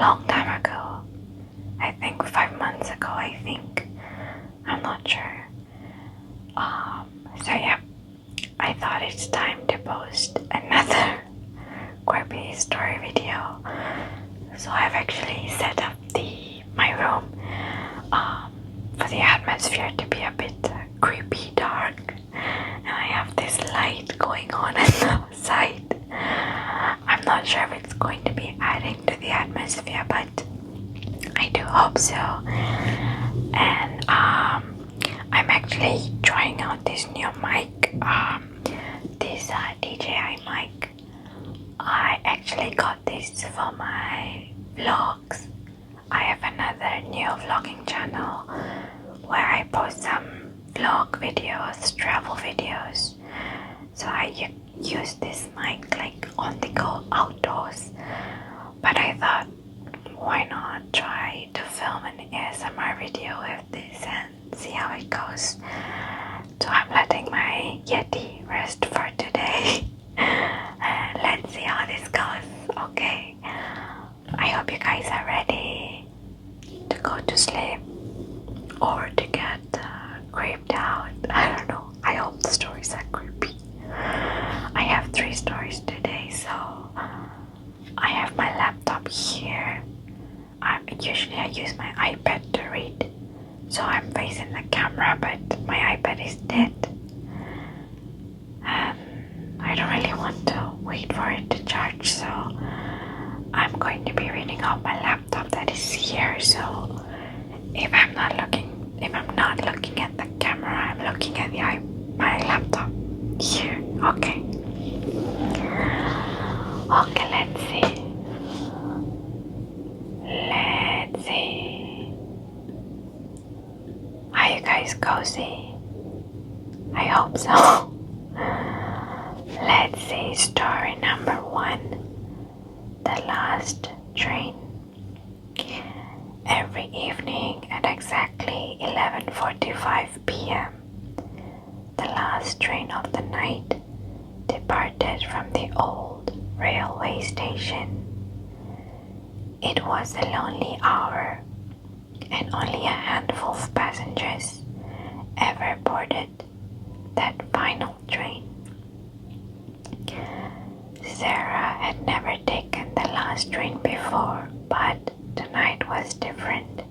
long time ago. I think 5 months ago, I'm not sure. So yeah, I thought it's time to post another creepy story video. So I've actually set up my room for the atmosphere to be a bit creepy dark, and I have this light going on the side. I'm not sure if it's going to be adding to the atmosphere, but I do hope so. And I'm actually trying out this new mic, this DJI mic. I actually got this for my vlogs. I have another new vlogging channel where I post some vlog videos, travel videos. So I use this mic like on the go outdoors. But I thought, why not try to film an ASMR video with this and see how it goes. So I'm letting my Yeti rest for today. And let's see how this goes. Okay. I hope you guys are ready to go to sleep or to get creeped out. I don't know. I hope the stories are creepy. I have 3 stories today, so I have my laptop here. Usually I use my iPad to read, so I'm facing the camera, but my iPad is dead. I don't really want to wait for it to charge, so I'm going to be reading off my laptop that is here. So if I'm not looking at the camera, I'm looking at my laptop here. Okay. Okay, let's see. Are you guys cozy? I hope so. Let's see, story number 1. The last train. Every evening at exactly 11:45 p.m., the last train of the night departed from the old railway station. It was a lonely hour, and only a handful of passengers ever boarded that final train. Sarah had never taken the last train before, but tonight was different.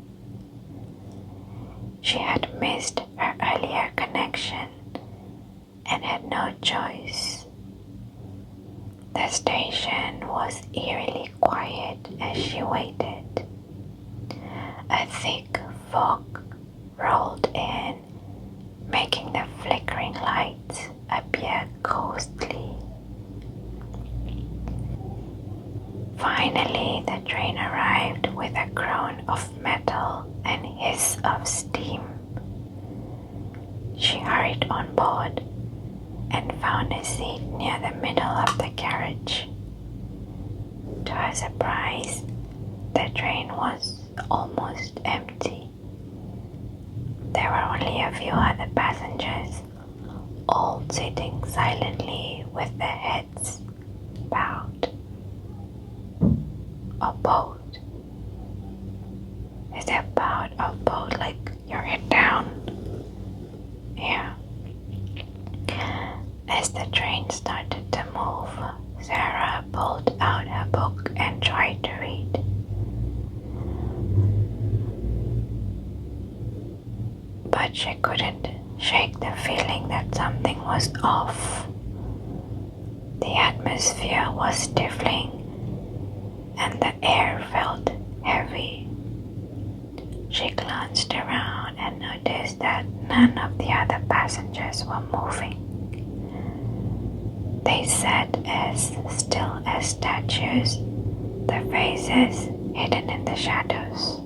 She had missed her earlier connection and had no choice. The station was eerily quiet as she waited. A thick fog rolled in, making the flickering lights appear ghostly. Finally, the train arrived with a groan of metal and hiss of steam. She hurried on board and found a seat near the middle of the carriage. To her surprise, the train was almost empty. There were only a few other passengers, all sitting silently with their heads bowed. A boat. Is that bowed? A boat, like your head down? Yeah. As the train started to move, Sarah pulled out her book and tried to read. But she couldn't shake the feeling that something was off. The atmosphere was stifling, and the air felt heavy. She glanced around and noticed that none of the other passengers were moving. They sat as still as statues, their faces hidden in the shadows.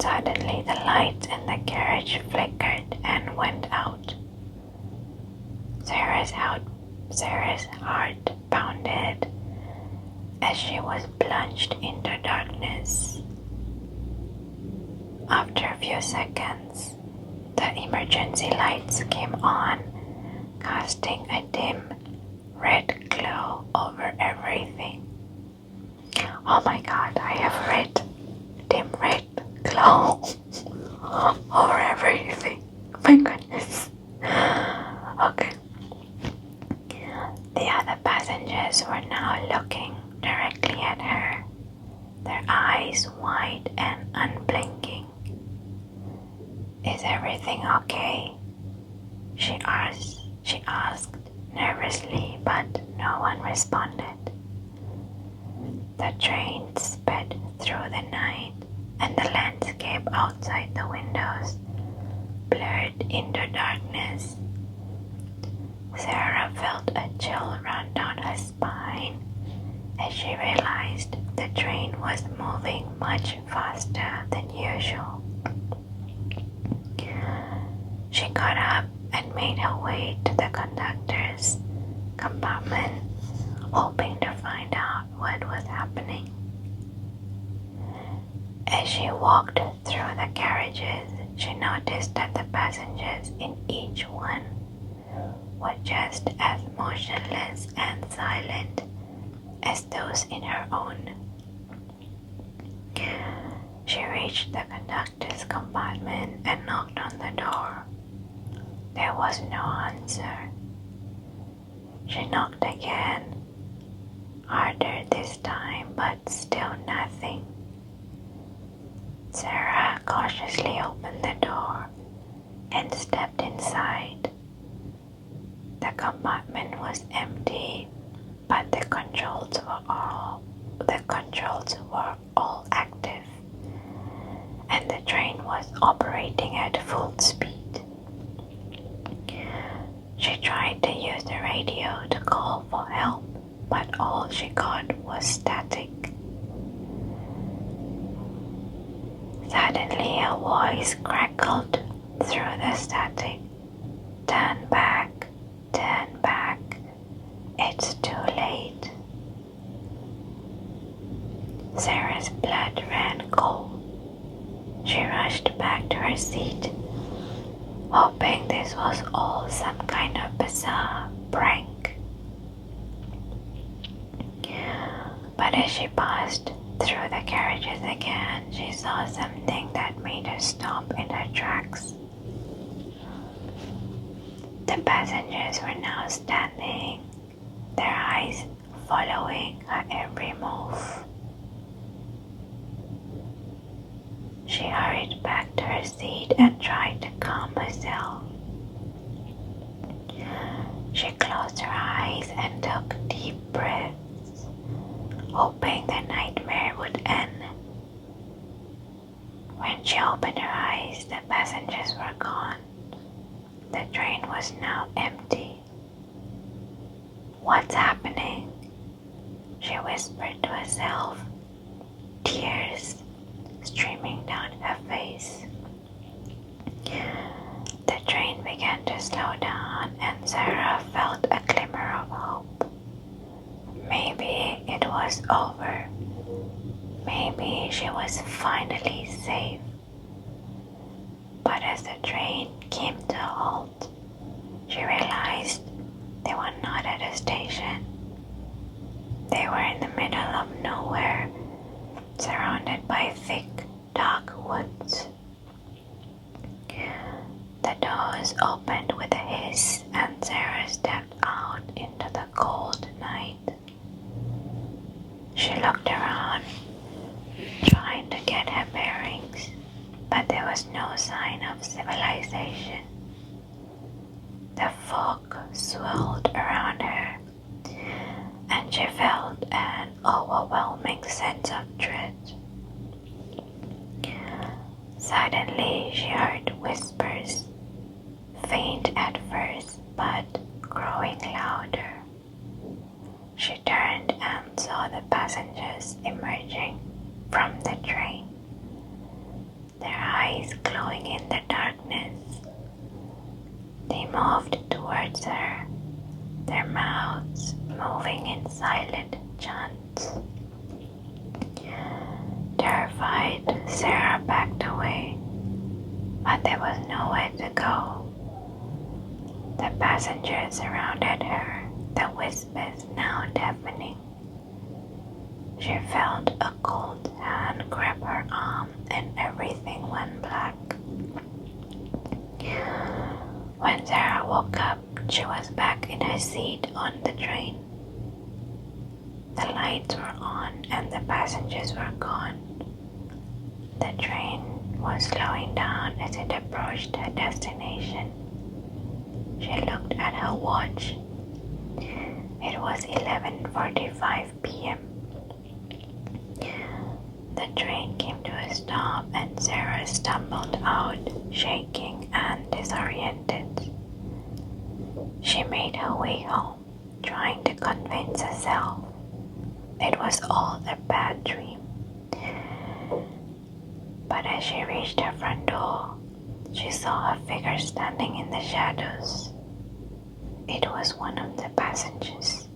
Suddenly the lights in the carriage flickered and went out. Sarah's heart pounded as she was plunged into darkness. After a few seconds, the emergency lights came on, casting a dim red glow over everything. Oh my god, I have red, dim red glow over everything. My goodness. Okay. The other passengers were now looking directly at her, their eyes wide and unblinking. Is everything okay? She asked nervously, but no one responded. The train sped through the night, and the landscape outside the windows blurred into darkness. Sarah felt a chill run down her spine as she realized the train was moving much faster than usual. She got up and made her way to the conductor's compartment, hoping to find out what was happening. As she walked through the carriages, she noticed that the passengers in each one were just as motionless and silent as those in her own. She reached the conductor's compartment and knocked on the door. There was no answer. She knocked again, harder this time, but still nothing. Sarah cautiously opened the door and stepped inside. The compartment was empty, but the controls were all active, and the train was operating at full speed. She tried to use the radio to call for help, but all she got was static. Suddenly a voice crackled through the static. Turn back, it's too late. Sarah's blood ran cold. She rushed back to her seat, hoping this was all some kind of bizarre prank. But as she passed through the carriages again, she saw something that made her stop in her tracks. The passengers were now standing, their eyes following her every move. She hurried back to her seat and tried to calm herself. She closed her eyes and took deep breaths, hoping the nightmare would end. When she opened her eyes, the passengers were gone. The train was now empty. What's happening? She whispered to herself, tears streaming down her face. The train began to slow down, and Sarah felt a glimmer of hope. Maybe it was over. Maybe she was finally safe. But as the train came to a halt, she realized they were not at a station. They were in the middle of nowhere, surrounded by thick, dark woods. The doors opened with a hiss, and Sarah stepped out into the cold night. She looked around, trying to get her bearings, but there was no sign of civilization. The fog swirled around her, and she felt an overwhelming sense of dread. Suddenly she heard whispers, faint at first but growing louder. She turned and saw the passengers emerging from the train, their eyes glowing in the darkness. They moved towards her, their mouths moving in silent chants. Terrified, Sarah backed away, but there was nowhere to go. The passengers surrounded her, the whispers now deafening. She felt a cold hand grab her arm and everything went black. When Sarah woke up, she was back in her seat on the train. The lights were on and the passengers were gone. The train was slowing down as it approached her destination. She looked at her watch. It was 11:45 p.m. The train came to a stop and Sarah stumbled out, shaking and disoriented. She made her way home, trying to convince herself it was all a bad dream. But as she reached her front door, she saw a figure standing in the shadows. It was one of the passengers,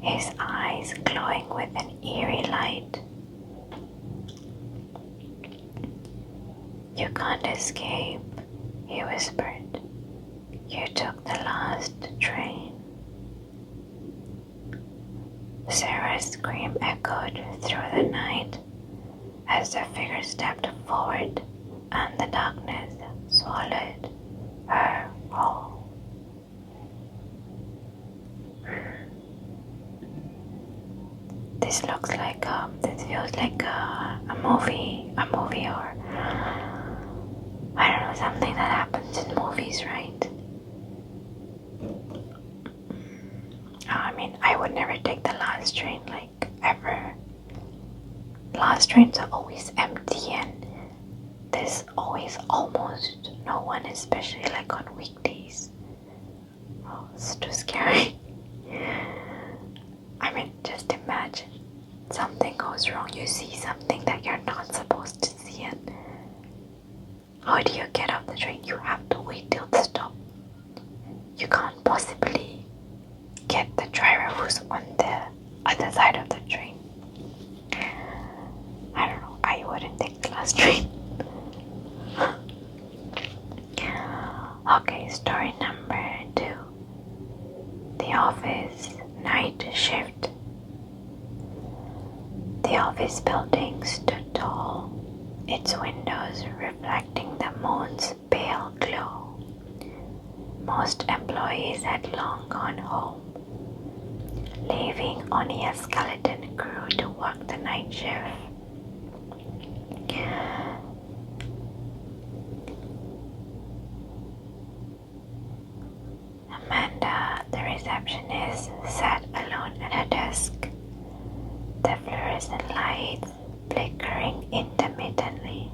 his eyes glowing with an eerie light. "You can't escape," he whispered. "You took the last train." Sarah's scream echoed through the night as the figure stepped forward and the darkness swallowed her whole. This feels like a movie or I don't know, something that happens in movies, right? I mean, I would never take the last train, like, ever. Last trains are always empty and there's always almost no one, especially like on weekdays. Oh, it's too scary. I mean, just imagine something goes wrong, you see something that you're not supposed to see, and how do you get off the train? You have to wait till the stop. You can't possibly get the driver who's on the other side of the train. I don't know, I wouldn't take the last train. Okay, story number 2. The office night shift. The office building stood tall, its windows reflecting the moon's pale glow. Most employees had long gone home, leaving only a skeleton crew to work the night shift. Amanda, the receptionist, sat alone at her desk, the fluorescent lights flickering intermittently.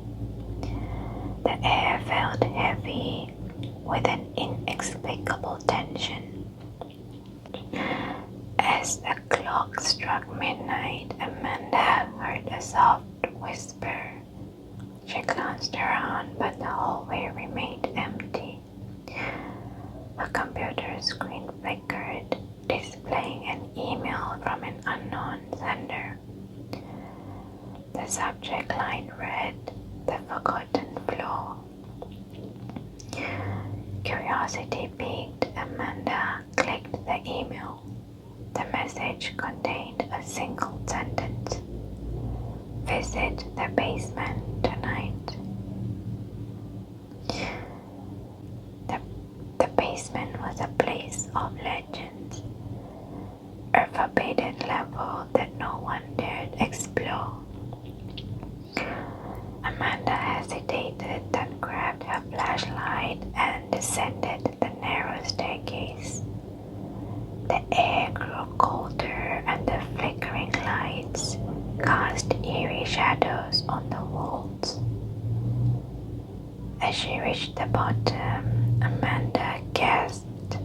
The air felt heavy with an inexplicable tension. As the clock struck midnight, Amanda heard a soft whisper. She glanced around, but the hallway remained empty. A computer screen flickered, displaying an email from an unknown sender. The subject line read, "The Forgotten Floor." Curiosity piqued, Amanda clicked the email. The message contained a single sentence. "Visit the basement tonight." The basement was a place of legends, a forbidden level that no one dared explore. Amanda hesitated, then grabbed her flashlight and descended the narrow staircase. The air grew colder and the flickering lights cast eerie shadows on the walls. As she reached the bottom, Amanda gasped.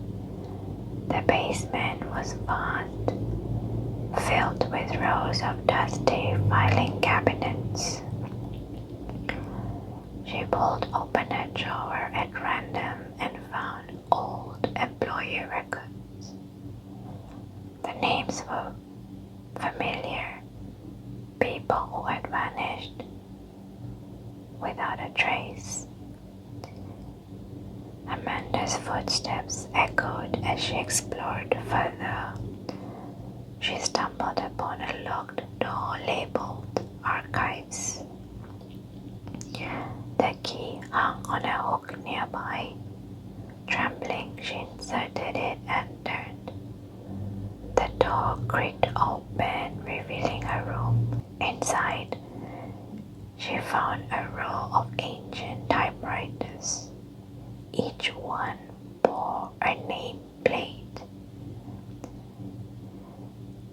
The basement was vast, filled with rows of dusty filing cabinets. She pulled open a drawer at random and found old employee records. The names were familiar, people who had vanished without a trace. Amanda's footsteps echoed as she explored further. she stumbled upon a locked door labeled Archives. The key hung on a hook nearby. Trembling, she inserted it and turned. The door creaked open, revealing a room. Inside, she found a row of ancient typewriters. Each one bore a nameplate.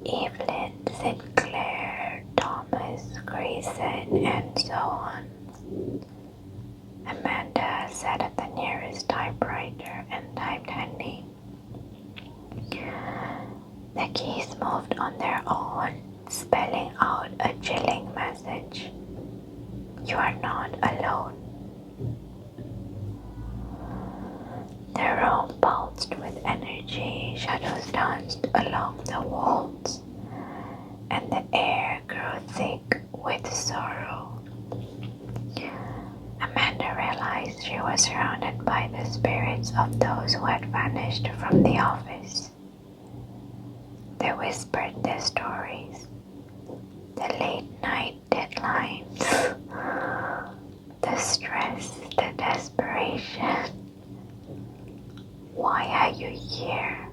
Evelyn, Sinclair, Thomas, Grayson, and so on. Amanda sat at the nearest typewriter and typed her name. The keys moved on their own, spelling out a chilling message. You are not alone. The room pulsed with energy, shadows danced along the walls, and the air grew thick with sorrow. Amanda realized she was surrounded by the spirits of those who had vanished from the office. They whispered their stories, the late-night deadlines, the stress, the desperation. Why are you here?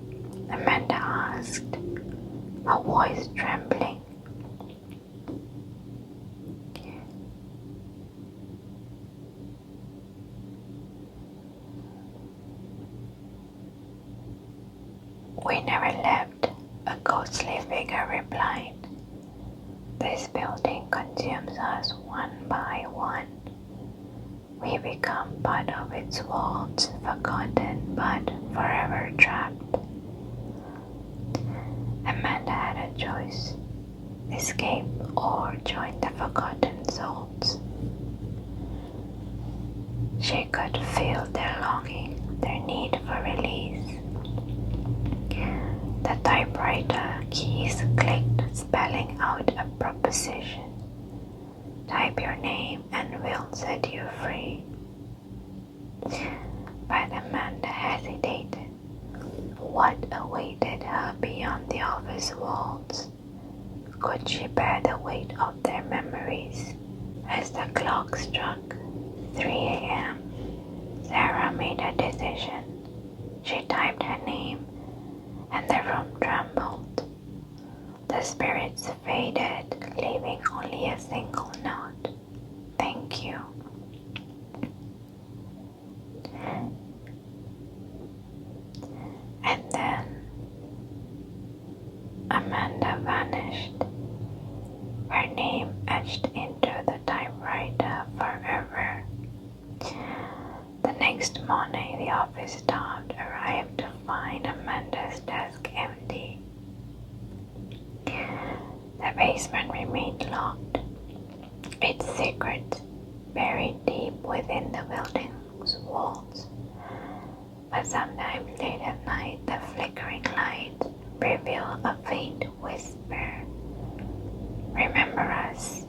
Amanda asked, her voice trembling. We never left, a ghostly figure replied. This building consumes us one by one. We become part of its walls, forgotten but forever trapped. Amanda had a choice, escape or join the forgotten souls. She could feel their longing, their need for release. The typewriter keys clicked, spelling out a proposition. Type your name and we'll set you free. But Amanda hesitated. What awaited her beyond the office walls? Could she bear the weight of their memories? As the clock struck 3 a.m., Sarah made a decision. She typed her name and the room trembled. The spirits faded, leaving only a single note. Thank you. And then Amanda vanished, her name etched into the typewriter forever. The next morning, the office staff arrived to find Amanda's desk empty. The basement remained locked, its secrets buried deep within the building's walls. But sometimes late at night, the flickering light revealed a faint whisper. Remember us.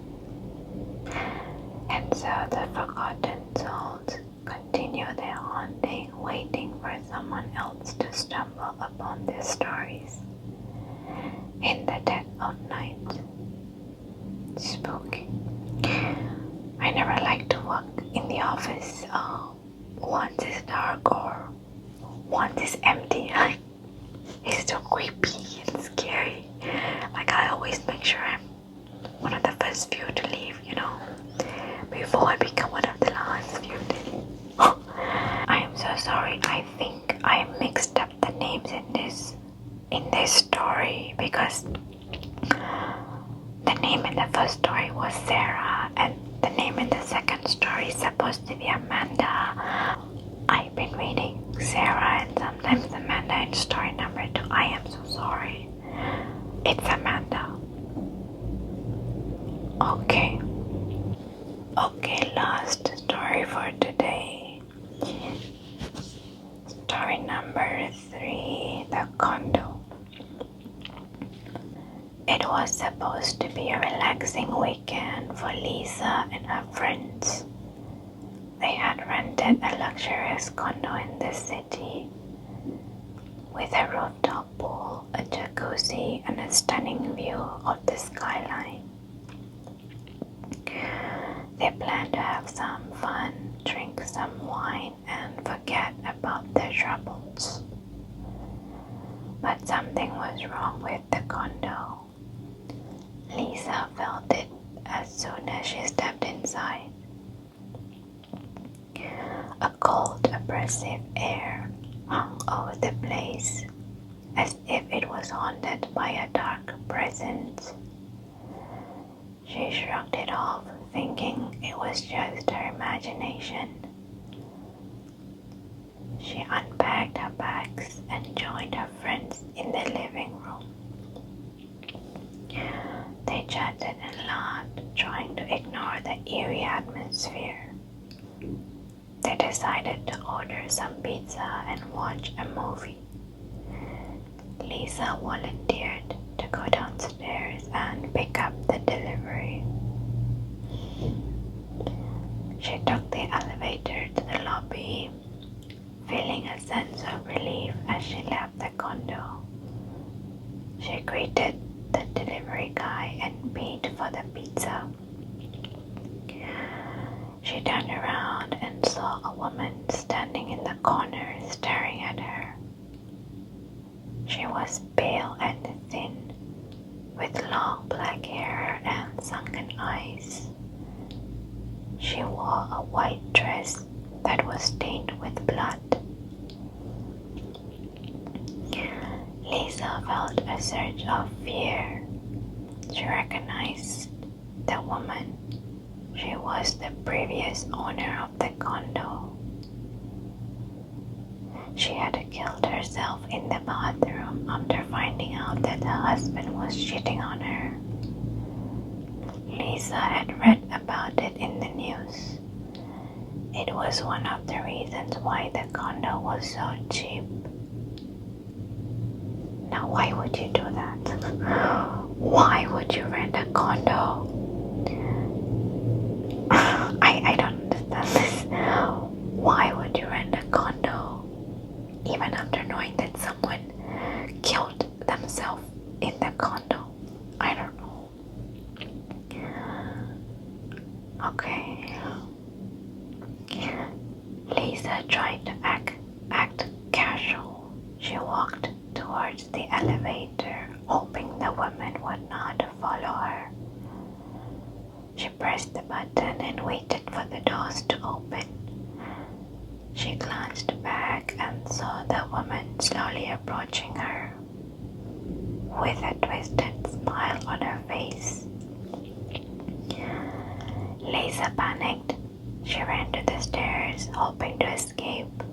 And so the forgotten souls continue their haunting, waiting for someone else to stumble upon their stories. In the dead of night. Spooky. I never like to work in the office. Once it's dark or once it's empty. It's so creepy and scary. Like I always make sure I'm one of the first few to leave, before I become one of the last few to leave. I am so sorry. I think I mixed up the names in this story because the name in the first story was Sarah and the name in the second story is supposed to be Amanda. I've been reading Sarah and sometimes Amanda in story number 2. I am so sorry. It's Amanda. Okay, last story for today. Story number 3, The Condo. It was supposed to be a relaxing weekend for Lisa and her friends. They had rented a luxurious condo in the city with a rooftop pool, a jacuzzi, cozy and a stunning view of the skyline. They plan to have some fun, drink some wine, and forget about their troubles. But something was wrong with the condo. Lisa felt it as soon as she stepped inside. A cold, oppressive air hung over the place, as if it was haunted by a dark presence. She shrugged it off, thinking it was just her imagination. She unpacked her bags and joined her friends in the living room. They chatted and laughed, trying to ignore the eerie atmosphere. They decided to order some pizza and watch a movie. Lisa volunteered to go downstairs and pick up the delivery. She took the elevator to the lobby, feeling a sense of relief as she left the condo. She greeted the delivery guy and paid for the pizza. She turned around and saw a woman standing in the corner staring at her. She was pale and thin, with long black hair and sunken eyes. She wore a white dress that was stained with blood. Lisa felt a surge of fear. She recognized the woman. She was the previous owner of the condo. She had killed herself in the bathroom after finding out that her husband was cheating on her. Lisa had read about it in the news. It was one of the reasons why the condo was so cheap. Now, why would you do that? Why would you rent a condo? I don't understand this. Why would you rent a condo even after knowing that someone killed themselves in the condo? I don't know. Okay. Lisa tried to act casual. She walked towards the elevator, hoping the woman would not follow her. She pressed the button and waited for the doors to open. She glanced back and saw the woman slowly approaching her, with a twisted smile on her face. Lisa panicked. She ran to the stairs, hoping to escape.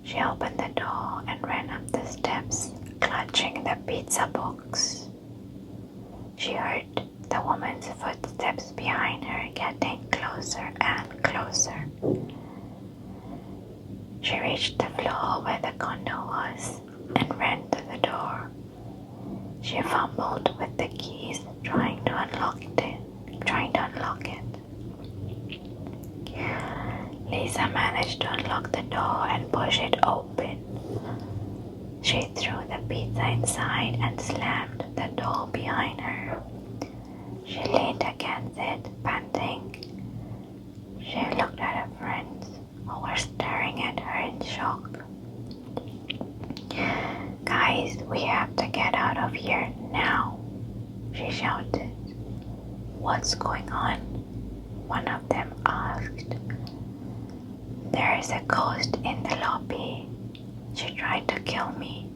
She opened the door and ran up the steps, clutching the pizza box. She heard the woman's footsteps behind her getting closer and closer. She reached the floor where the condo was and ran to the door. She fumbled with the keys, trying to unlock it. Lisa managed to unlock the door and push it open. She threw the pizza inside and slammed the door behind her. She leaned against it, panting. She looked at her friends, who were staring at her in shock. "Guys, we have to get out of here now," she shouted. "What's going on?" one of them asked. "There is a ghost in the lobby. She tried to kill me.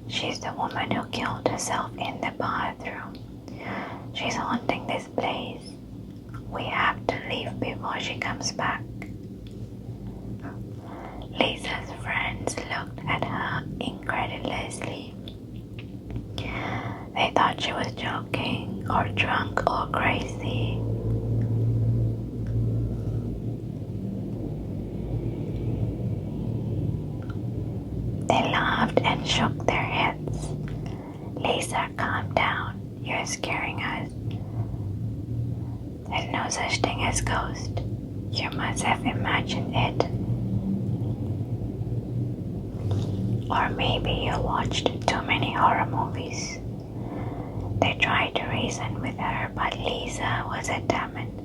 She's the woman who killed herself in the bathroom. She's haunting this place. We have to leave before she comes back." Lisa's friends looked at her incredulously. They thought she was joking, or drunk, or crazy. They laughed and shook their heads. "Lisa, calm down. You're scaring us. There's no such thing as ghost. You. You must have imagined it. They laughed and shook their heads. "Lisa, calm down. You're scaring us. There's no such thing as ghost. You must have imagined it." They laughed and shook their heads. "Lisa, calm down. You're scaring us. There's no such thing as ghost. You must have imagined it." Or maybe you watched too many horror movies. They tried to reason with her, but Lisa was determined.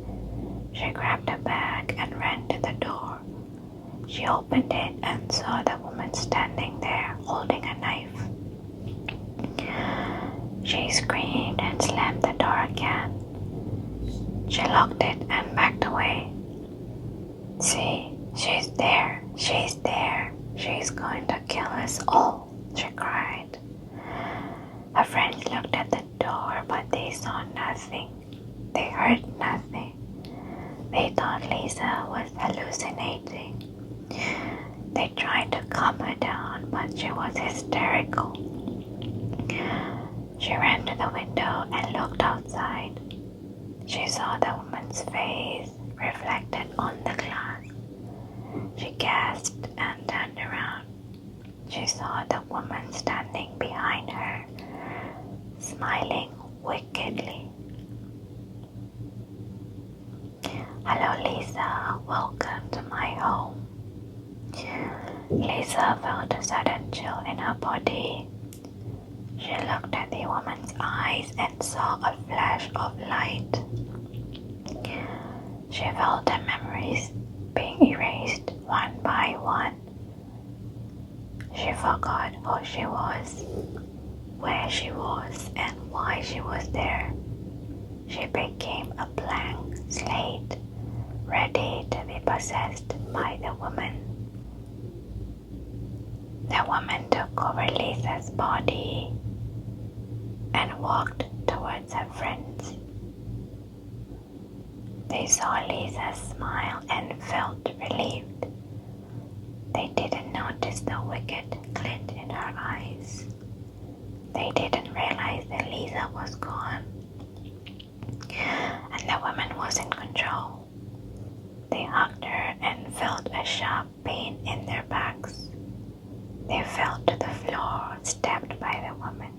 She grabbed a bag and ran to the door. She opened it and saw the woman standing there holding a knife. She screamed and slammed the door again. She locked it and backed away. "See, she's there, she's there. She's going to kill us all," she cried. Her friends looked at the door, but they saw nothing. They heard nothing. They thought Lisa was hallucinating. They tried to calm her down, but she was hysterical. She ran to the window and looked outside. She saw the woman's face reflected on the glass. She gasped and turned around. She saw the woman standing behind her, smiling wickedly. "Hello, Lisa. Welcome to my home." Lisa felt a sudden chill in her body. She looked at the woman's eyes and saw a flash of light. She felt her memories being erased one by one. She forgot who she was, where she was, and why she was there. She became a blank slate, ready to be possessed by the woman. The woman took over Lisa's body and walked towards her friends. They saw Lisa smile and felt relieved. They didn't notice the wicked glint in her eyes. They didn't realize that Lisa was gone and the woman was in control. They hugged her and felt a sharp pain in their backs. They fell to the floor, stabbed by the woman.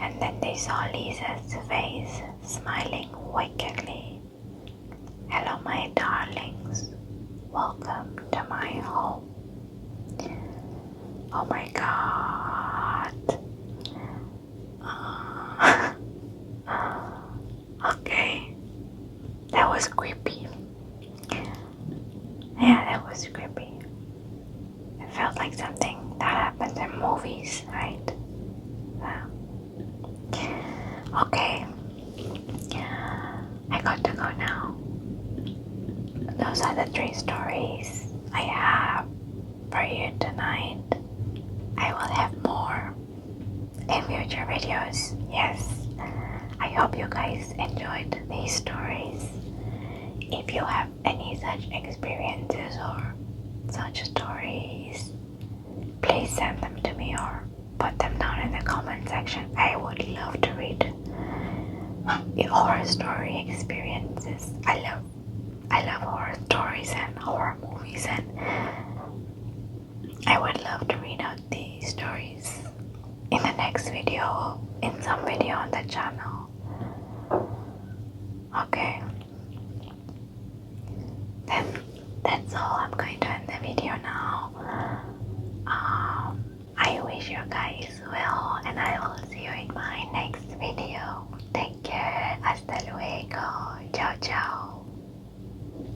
And then they saw Lisa's face, smiling wickedly. "Hello, my darlings. Welcome to my home." Oh my God. Okay. That was creepy. Yeah, that was creepy. It felt like something that happens in movies, right? Okay. I got to go now. Those are the 3 stories I have for you tonight. I will have more in future videos. Yes. I hope you guys enjoyed these stories. If you have any such experiences or such stories, please send them to me or put them down in the comment section. I would love to read the horror story experiences. I love horror stories and horror movies, and I would love to read out the stories in the next video, in some video on the channel.